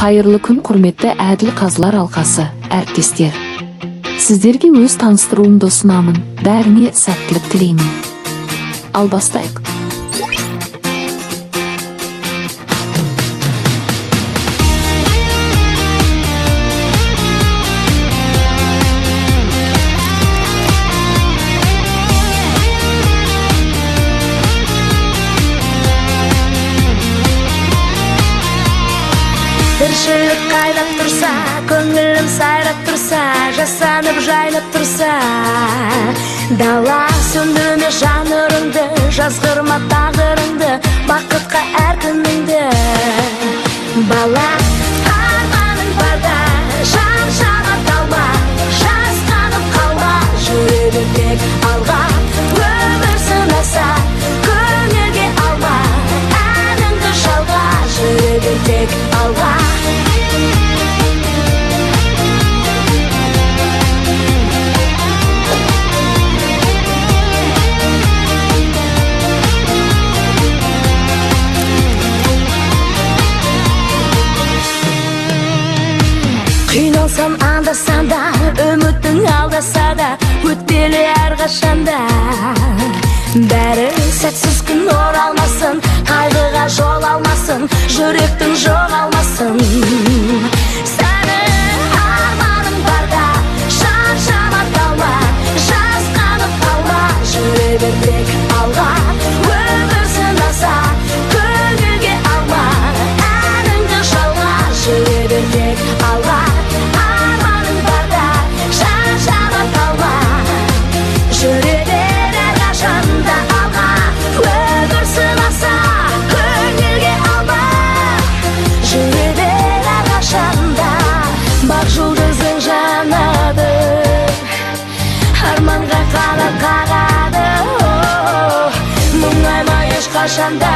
Қайырлы күн, құрметті Әділ Қазылар алқасы, әріптестер. Сіздерге өз таныстыруымды ұсынамын, бәріне сәттілік тілеймін. Ал бастайық. Тіршілік қайнап тұрса, көңілім сайрап тұрса, жасанып жайнап тұрса, дала сөндірме жанырыңды, жазғырма тағдырыңды, бақытқа әр күніңді. Бала, арманың барда, жан-жана талма, жасқанып қалма, жүре тек алға. Өмір сынаса, көңілге алма, әніңді жалға, жүре тек алға. Қиналсам анда-санда, үмітің алдаса да, өтпелі әрқашанда. Бәрі сәтсіз күн оралмасын, қайғыға жол алмасын, жүректің жоғалмасын. Сәні арманың барда, жан-жана талма, жасқанып қалма, жүре бер тек алға. Өмір сынаса, көңілге алма, әніңді жалға, жүре бер тек алға. Арманың барда, жан-жана талма, жүре бер әрқашанда алға. Өмір сынаса, көңілге алма, жүре бер әрқашанда. Бақ жұлдызың жанады, арманға қанат қағады. Мұңайма ешқашанда.